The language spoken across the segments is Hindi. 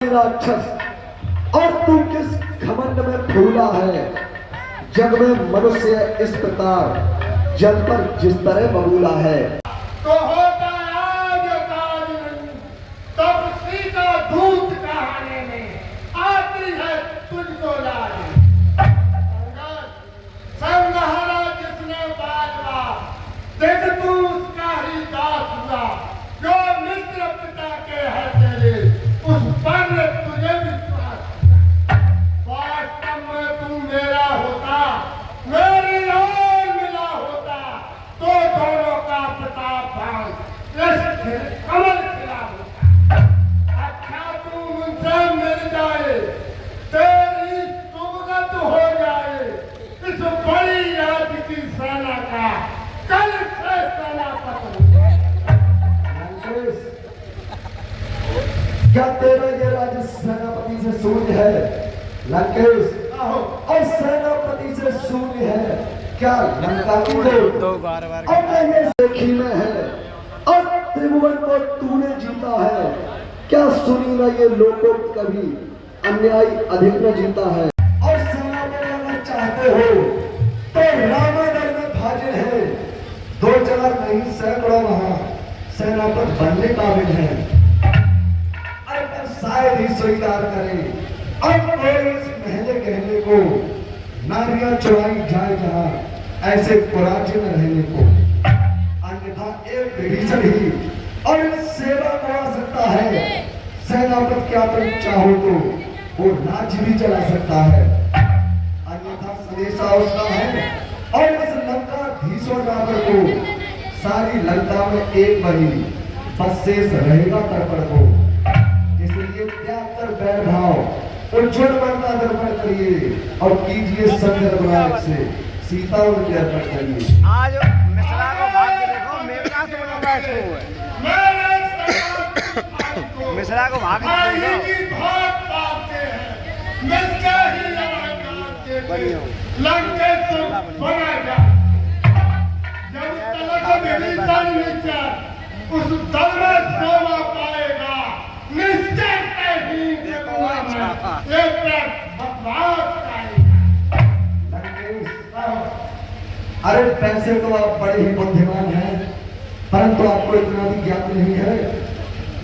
राक्षस और तू किस घमंड में फूला है। जग में मनुष्य इस प्रकार जल पर जिस तरह बबूला है। तो होता आज काज नहीं, तब सीता दूत कहाने में आती है तुझको लाए। संगहरा जिसने बाजवा देख तू उसका ही दास हुआ। जो मित्र पिता के है तेरे उस पर तुझे विश्वास। वास्तव में तू मेरा होता, मेरी ओर मिला होता तो दोनों का प्रताप भाग कमल खिला होता। अच्छा तू मुझसे मिल जाए, तेरी सुगत हो जाए इस बड़ी राज्य की सेना का कल से सेनापति। क्या तेरा ये राज्य सेनापति से शून्य है लंकेश? और सेनापति से शून्य है क्या लंका की दो बार और मैं ये देखी में है और त्रिभुवन को तूने जीता है। क्या सुनी ना ये लोगों कभी अन्यायी अधिक न जीता है। और सेना में अगर चाहते हो तो रामानगर में भाजिल है। 2-4 नहीं सैकड़ों वहां सेनापति बनने काबिल है। शायद ही स्वीकार करे और कोई इस महले कहने को नारियां चुराई जाए जहां ऐसे राज्य में रहने को। अन्यथा एक विभीषण ही और सेवा को आ सकता है। सेनापति क्या तुम चाहो तो वो राज्य भी चला सकता है। अन्यथा संदेशा उसका है और इस लंकाधीशों रावण को सारी लंका में एक बनी बस शेष रहेगा तर्पण को। इसलिए त्याग कर बैर भाव उज्ज्वल वार्ता दर्पण करिए और कीजिए सत्य रघुनाथ से सीता उनके अर्पण करिए। आज मिश्रा को भाग के देखो, मेवना से बोलूंगा इसको है। मिश्रा को भाग के देखो, उस दल में शोभा पाएगा निश्चय ही अरे पैसे तो आप बड़े ही बुद्धिमान हैं, परंतु आपको इतना भी ज्ञात नहीं है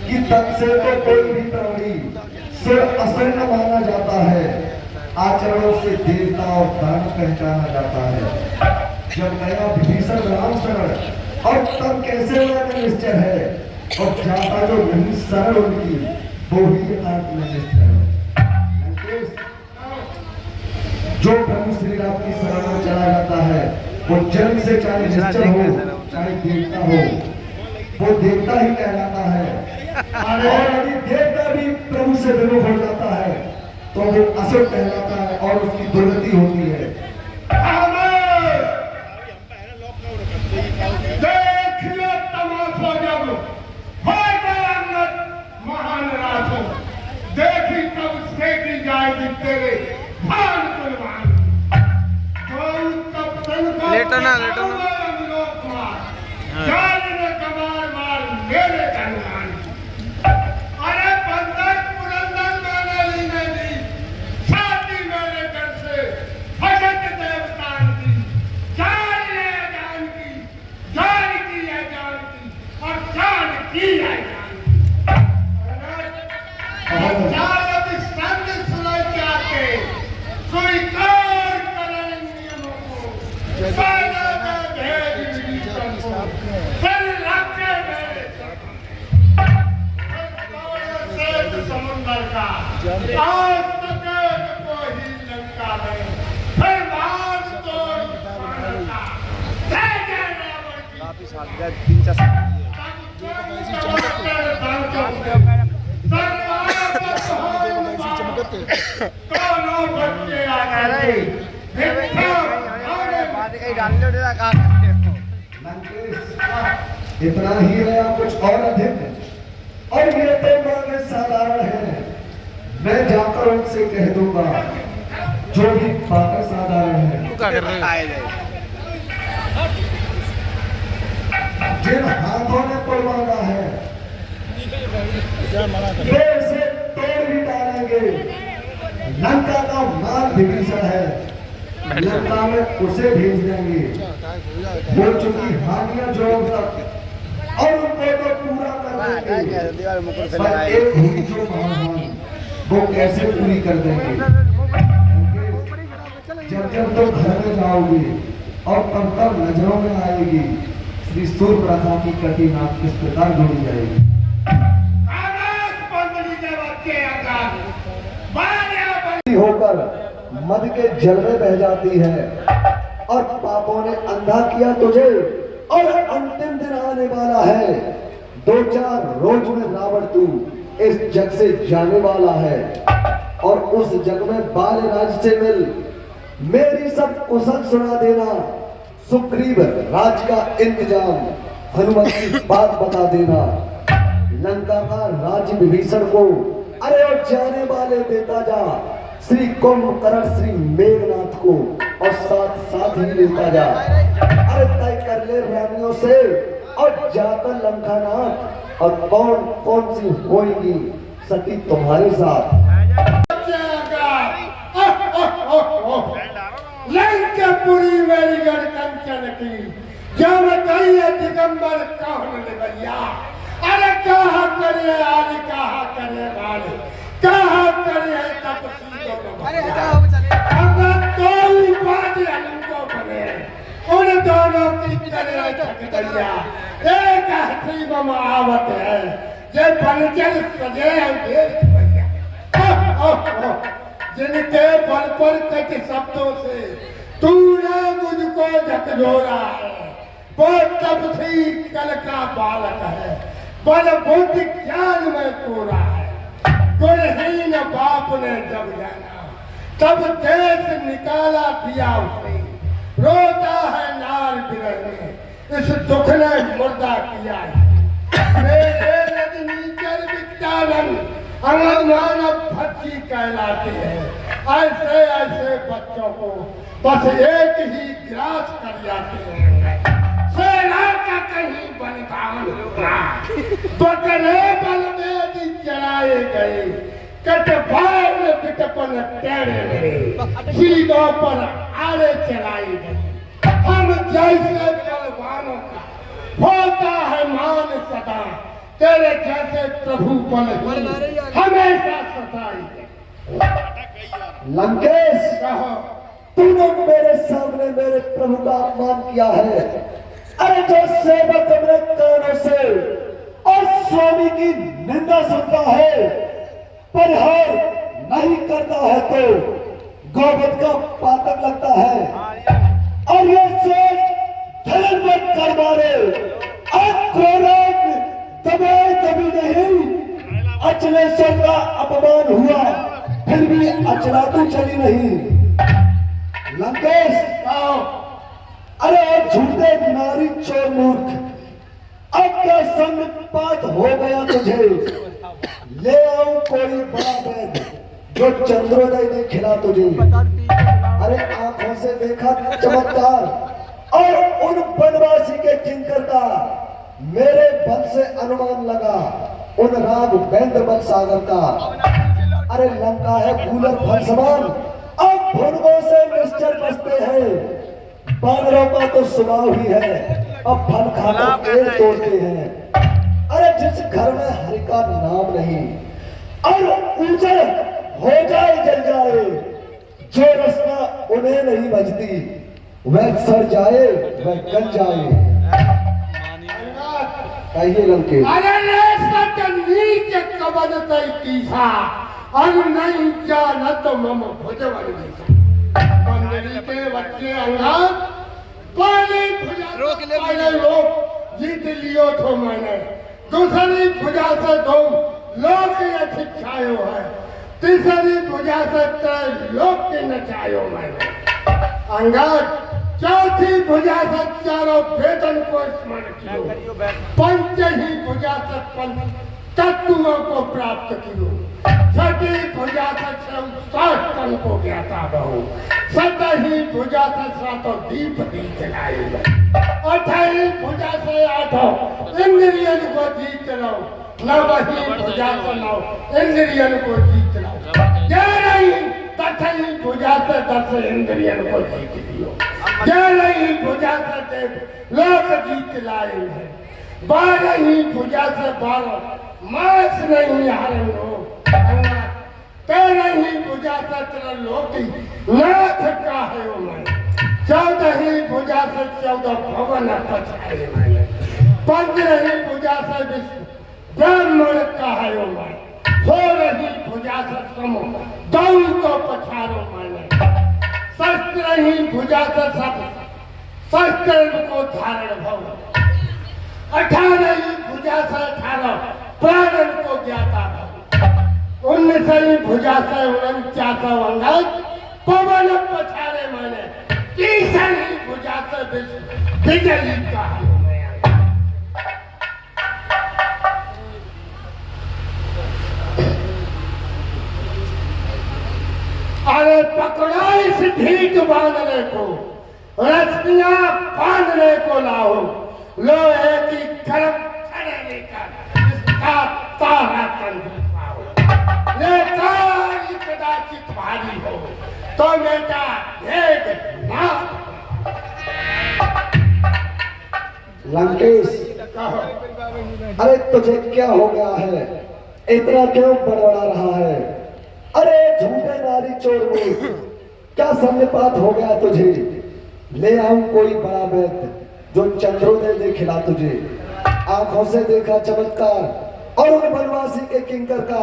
कि तब से तो कोई भी प्राणी सिर असन्न माना जाता है। आचरणों से देवता और दान पहचाना जाता है। जब नया विभीषण राम शरण और तब कैसे उन्होंने निश्चय है और जाता जो नहीं सरल उनकी वो ही आत्मनिष्ठ है। जो प्रभु श्री राम की शरण में चला जाता है वो जन्म से चाहे निश्चय हो चाहे देवता हो वो देवता ही कहलाता है। और यदि देवता भी प्रभु से विमुख हो जाता है तो वो असुर कहलाता है और उसकी दुर्गति होती है। देखिए तमाशा जब महान राजो देखी तब सेकी जाएगी तेरे भान कुर्बान। लेटना कमाल मार मेरे धनवान। अरे बंदर पुरंदर मैंने ली नहीं दी, शादी मेरे घर से भगत देवतान की जान है जान की, जान की है जान की और जान की है जान की। स्वीकार करें नियमों को, समुद्र का आज तक को ही लंका में फिर बात तोड़ वापिस आ गया 3-4 साल। इतना ही है या कुछ और अधिक? और ये तो मांगे साधारण है। मैं जाकर उनसे कह दूंगा जो भी बातें साधारण है। जिन हाथों ने परवाना है से तोड़ भी लंका का माल विभीषण है, लंका में उसे भेज देंगे। वो चुकी हानियां जो तक और उनको तो पूरा कर देंगे, पर एक हुई जो महान वो कैसे पूरी कर देंगे। जब तुम घर में जाओगे और तब नजरों में आएगी श्री सूर्यप्रभा की कटिना किस प्रकार जोड़ी जाएगी। होकर मद के जल में बह जाती है और पापों ने अंधा किया तुझे और अंतिम दिन आने वाला है। 2-4 रोज में रावण तू इस जग से जाने वाला है और उस जग में बाल राज से मिल मेरी सब कुशल सुना देना। सुग्रीव राज का इंतजाम हनुमत की बात बता देना। लंका का राज विभीषण को अरे और जाने वाले देता जा श्री कुंभकर्ण श्री मेघनाथ को और साथ साथ ही लेता जा। अरे तय कर ले रानियों से और जाकर लंकानाथ और कौन कौन सी होगी सती तुम्हारे साथ। लंकापुरी मेरी गढ़ कंचन की जब कहिए दिगंबर कौन ले भैया। अरे कहा करे आज कहा करे वाले कहा करे तपसी अगर कोई बात उनको बने उन दोनों की करे भैया। एक हथी बम आवत है जे बनचल सजे देख भैया। जिनके बल पर कट शब्दों से तूने मुझको झकझोरा है वो तब से कल का बालक है बल बुद्धि ज्ञान में तोड़ा है। गुणहीन बाप ने जब जाना तब देश निकाला दिया उसे। रोता है नार विरह में इस दुख ने मुर्दा किया है। मेरे रजनीचर विज्ञानन अमर मानव भक्ति कहलाते हैं। ऐसे ऐसे बच्चों को बस एक ही ग्रास कर जाते हैं। सेना का कहीं बलिदान हुआ बकरे बलवेदी चढ़ाए गए कटवार में बिटपन टेढ़े गए सीधों पर आड़े चलाई गई। हम जैसे बलवानों का होता है मान सदा तेरे जैसे प्रभु बल हमेशा सताई गई। लंकेश तूने मेरे सामने मेरे प्रभु का अपमान किया है। अरे जो सेवक अपने कानों से और स्वामी की निंदा सुनता है परिहार नहीं करता है तो गौवध का पातक लगता है। और ये सोच धर्म में कर मारे दबाए कभी नहीं। अचलेश्वर का अपमान हुआ फिर भी अचलातू चली नहीं। लंकेश अरे झूठे नारी चोर मूर्ख अब क्या संग पात हो गया तुझे। ले आओ कोई बड़ा वैद जो चंद्रोदय ने खिला तुझे। अरे आंखों से देखा चमत्कार और उन वनवासी के किंकर का मेरे बल से अनुमान लगा उन राग वेंद्र बल सागर का। अरे लंका है फूलर फल समान अब भुनगों से निश्चर बसते हैं। बानरों का तो स्वभाव ही है अब फल खाकर पेड़ तोड़ते हैं। अरे जिस घर में हरि का नाम नहीं और उजड़ हो जाए जल जाए जो रस्ता उन्हें नहीं बजती वह सड़ जाए वह गल जाए। कहिए लंके अरे नीच कबद तीसा और नहीं जानत मम भुजवन बंदरी के बच्चे अंगात पहले लोग जीत लियो तो मैंने दूसरी भुजा से दो लोग छिछायो है तीसरी भुजा से तय लोग के नचायो मैंने अंगात चौथी भुजा से चारों वेदन को स्मरण कियो पंच ही भुजा से पंच तत्वों को प्राप्त कियो छठी भुजा से शास्त्रन को ज्ञाता बहु सतही भुजा से सातों दीप दी जलाए अठाई भुजा से आठों इंद्रियन को जीत लो नवही भुजा से नौ इंद्रियन को जीत लो 11 भुजा से 10 इंद्रियन को जीत लियो, ग्यारह ही भुजा से देव लोक जीत लाए हैं, 12 ही भुजा से 12 मास नहीं हारेंगो, 13 ही भुजा से त्रिलोकी नाथ का है ओ मैं, 14 ही भुजा से 14 भवन पछाए मैंने, 15 ही भुजा से विष्णु ब्राह्मण का है ओ मैं, 16 ही भुजा से समूह दौड़ को पछारो मैंने, 17 ही भुजा से सब शस्त्र को धारण भव, 18 ही भुजा से 18 प्राणन को ज्ञाता भव, 19 ही भुजा से 49 अंगद पवन पछारे मैंने, 30 ही भुजा से बिजली का है मैं। अरे पकड़ो इस ढीठ बांधने को, रस्सियां बांधने को लाओ, लोहे की गर्म छड़े लेकर इसका तारा तंत्र पाओ, लेकर कदाचित भारी हो तो बेटा भेद ना। लंकेश, कहो अरे तुझे क्या हो गया है, इतना क्यों बड़बड़ा रहा है? अरे झूठे नारी चोर मूर्ख, क्या संपात हो गया तुझे? ले आऊं कोई बड़ा वैद्य जो चंद्रोदय दे खिला तुझे, आंखों से देखा चमत्कार और उन बनवासी के किंकर का,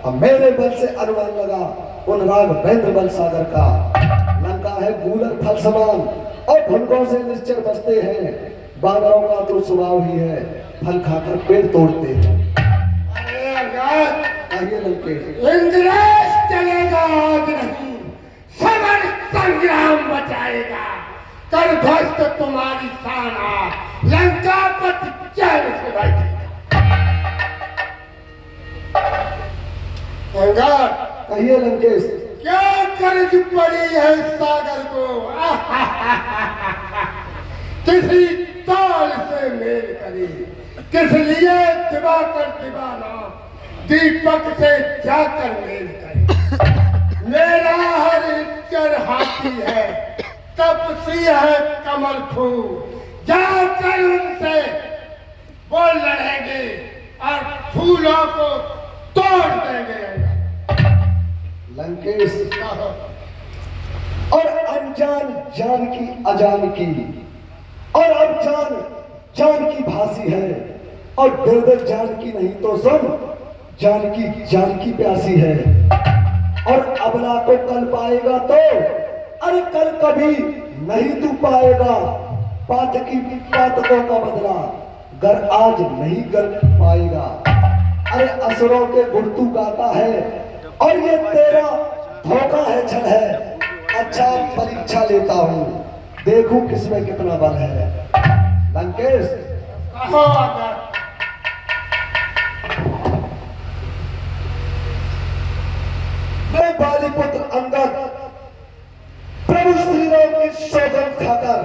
अब मेरे बल से अनुमान लगा उन राघवेंद्र बल सागर का। लंका है गूलर फल समान और भुनकों से निश्चर बसते हैं, बानरों का तो स्वभाव ही है, फल खाकर पेड़ तोड़ते हैं। आइए लंकेश, इंद्रेश चलेगा आज नहीं, समर संग्राम बचाएगा, कर ध्वस्त तुम्हारी साना, लंका पर चैन से बैठेगा। कहिए लंकेश, क्या कर्ज पड़ी है सागर को, किसी ताल से मेल करी, किस लिए दिवाकर दीवाना दीपक से जाकर मेल करे, मेरा हरिश्चर हाथी है, तपसी है कमल फूल, जाकर उनसे वो लड़ेंगे और फूलों को तोड़ देंगे। लंकेश, और अनजान जान की अजान की, और अब जान जान की भासी है, और दर्द जान की नहीं तो सुन, जान की प्यासी है, और अबला को कल पाएगा तो, अरे कल कभी नहीं तू पाएगा, पातकों का बदला गर आज नहीं कर पाएगा। अरे असुरों के गुण तू गाता है और ये तेरा धोखा है, छल है। अच्छा परीक्षा लेता हूँ, देखूं किसमें कितना बल है। लंकेश, मैं बालीपुत्र अंगद प्रभु श्री राम की सौगंध खाकर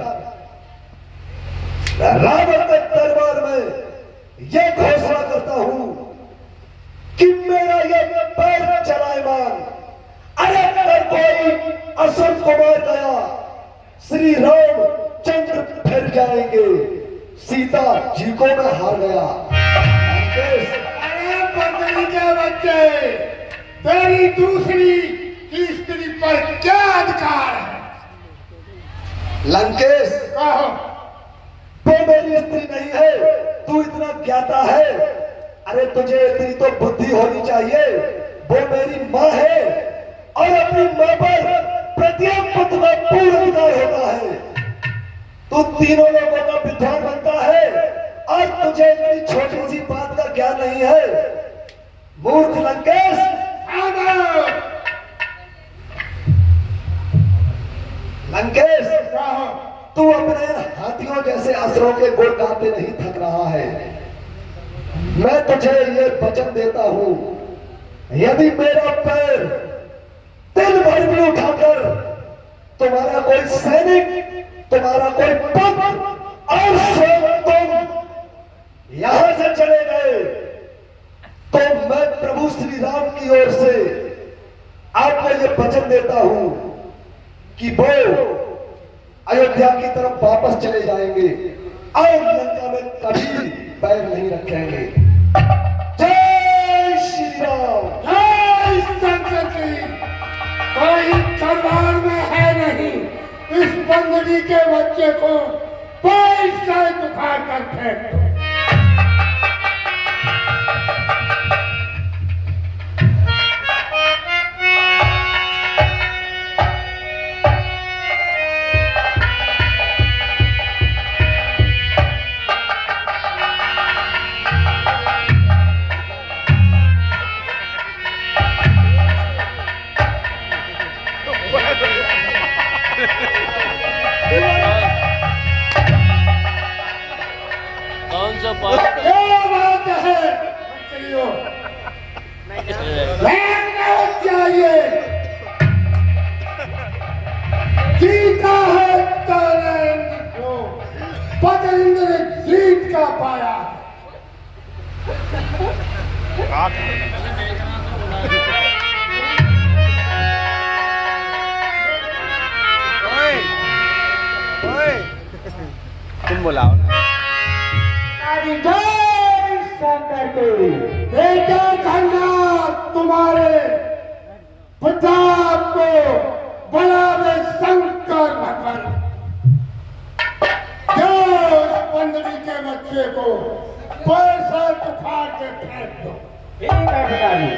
रावण के दरबार में यह घोषणा करता हूं कि मेरा यह पैर चलायमान, अरे अगर कोई असुर को मार गया, श्री राम चंद्र फिर जाएंगे, सीता जी को मैं हार गया। अरे बंदरी के बच्चे, तेरी दूसरी की स्त्री पर क्या अधिकार है? लंकेश, कहो। वो मेरी स्त्री नहीं है, तू इतना ज्ञाता है। अरे तुझे इतनी तो बुद्धि होनी चाहिए, वो मेरी माँ है और अपनी माँ पर प्रत्येक पुत्र का पूर्ण अधिकार होता है। तू तीनों लोगों का विद्वान बनता है और तुझे इतनी छोटी सी बात का ज्ञान नहीं है। मूर्ख लंकेश, लंकेश, तू अपने हाथियों जैसे असुरों के गुण गाते नहीं थक रहा है। मैं तुझे ये वचन देता हूं, यदि मेरा पैर दिल भर में उठाकर तुम्हारा कोई सैनिक, तुम्हारा कोई पग और स्वयं तुम यहां से चले गए, तो मैं प्रभु श्री राम की ओर से आपको ये वचन देता हूं कि वो अयोध्या की तरफ वापस चले जाएंगे और लंका में कभी पैर नहीं रखेंगे। जय श्री राम। जय शंकर जी। कोई दरबार में है नहीं, इस बंदरी के बच्चे को पैसा दुखा कर फेंक दो। कौन सा पास क्या बात है मंत्रियों, देखना चाहिए। जीता है तारेंद्र को, पतेंद्र जीत का पाया। तुम बुलाओ ना। जय शंकर के बेटे खन्ना, तुम्हारे प्रताप को बुलावे शंकर भगवान। जो उस बंदरी के बच्चे को पैसा उठा के फेंक दो। ठीक है पिताजी।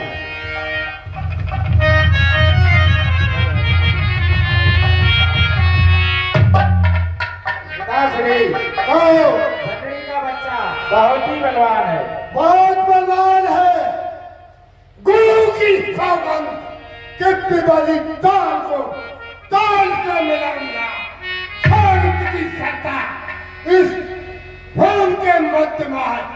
बकरी का बच्चा बहुत ही बलवान है। बहुत बलवान है। गुरु की सौगंध कितनी बड़ी दाल को दाल से मिलाऊंगा। शांत की सत्ता इस भूम के मध्य में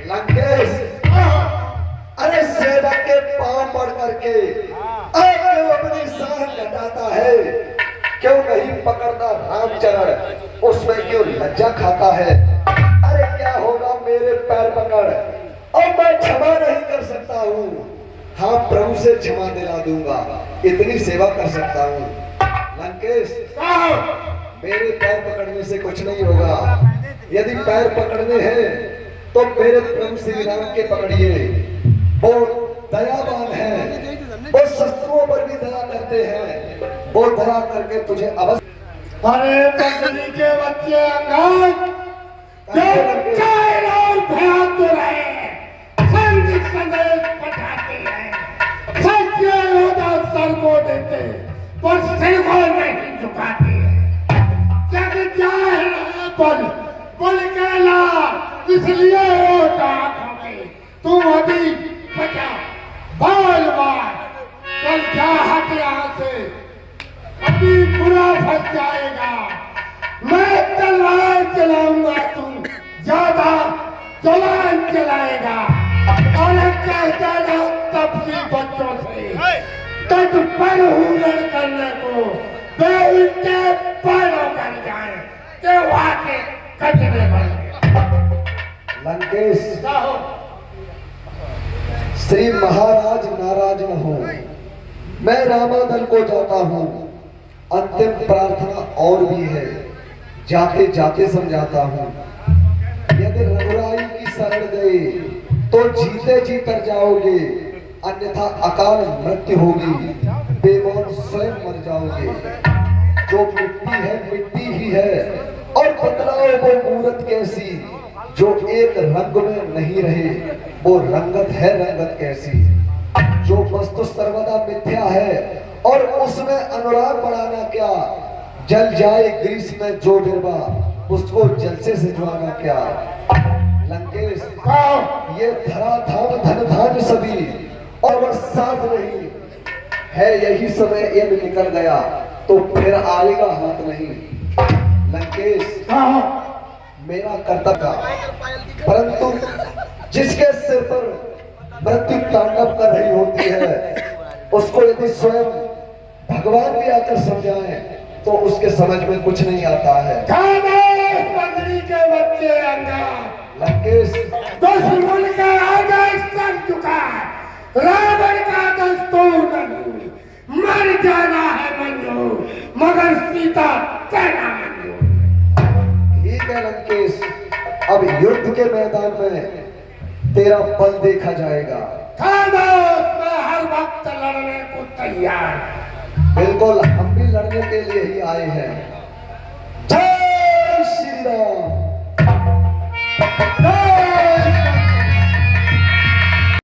लंकेश, अरे सेवक के पांव पड़ करके क्यों अपनी शान घटाता है? क्यों नहीं पकड़ता रामचरण? उसमें क्यों लज्जा खाता है? अरे क्या होगा मेरे पैर पकड़, और मैं क्षमा नहीं कर सकता हूँ। हाँ, प्रभु से क्षमा दिला दूंगा, इतनी सेवा कर सकता हूँ। लंकेश, मेरे पैर पकड़ने से कुछ नहीं होगा। यदि पैर पकड़ने हैं तो मेरे प्रभु श्री राम के पकड़िए। वो दयावान है, वो शत्रुओं पर भी दया करते हैं। वो दया करके तुझे अवश्य। अरे बंदरी के बच्चे अंगाज ध्यान तो रहे, संदेश पठाते हैं, सच्चे होता सर को देते पर सिर को नहीं झुकाते हैं। जग जाए बल कहला, इसलिए होता आंखों तू अभी बचा बाल बार कल जा हट यहाँ से, अभी बुरा फंस जाएगा। मैं तलवार चलाऊंगा, तू ज्यादा जवान चलाएगा। और कहता ना तपसी बच्चों से तट पर हुनर करने को वे उल्टे पैरों कर जाए के वाके कचरे बन गए। लंकेश, जाओ। श्री महाराज नाराज न हो, मैं रामादल को जाता हूँ। अंतिम प्रार्थना और भी है, जाते जाते समझाता हूँ। यदि रघुराई की शरण गए तो जीते जी तर जाओगे, अन्यथा अकाल मृत्यु होगी, बेमौत स्वयं मर जाओगे। जो मिट्टी है मिट्टी ही है, और बतलाओ वो मूरत कैसी जो एक रंग में नहीं रहे, वो रंगत है रंगत कैसी। जो वस्तु सर्वदा मिथ्या है और उसमें अनुराग बढ़ाना क्या, जल जाए ग्रीस में जो निर्वा, उसको जल से सिजवाना क्या। लंकेश, ये धरा धाम धन धान सभी और बरसात नहीं है, यही समय यदि निकल गया तो फिर आएगा हाथ नहीं। लंकेश, मेरा कर्तव्य, परंतु जिसके सिर पर मृत्यु तांडव कर रही होती है, उसको यदि स्वयं भगवान भी आकर समझाएं तो उसके समझ में कुछ नहीं आता है। बंदरी के बच्चे लंगा लंकेश दुश्मन के आगे सर झुका रावण का दस्तूर नहीं मर जाना है मंजूर मगर सीता कहना मंजूर। ठीक है लंकेश, अब युद्ध के मैदान में तेरा बल देखा जाएगा। खामोश, मैं हर वक्त लड़ने को तैयार। बिल्कुल, हम भी लड़ने के लिए ही आए हैं।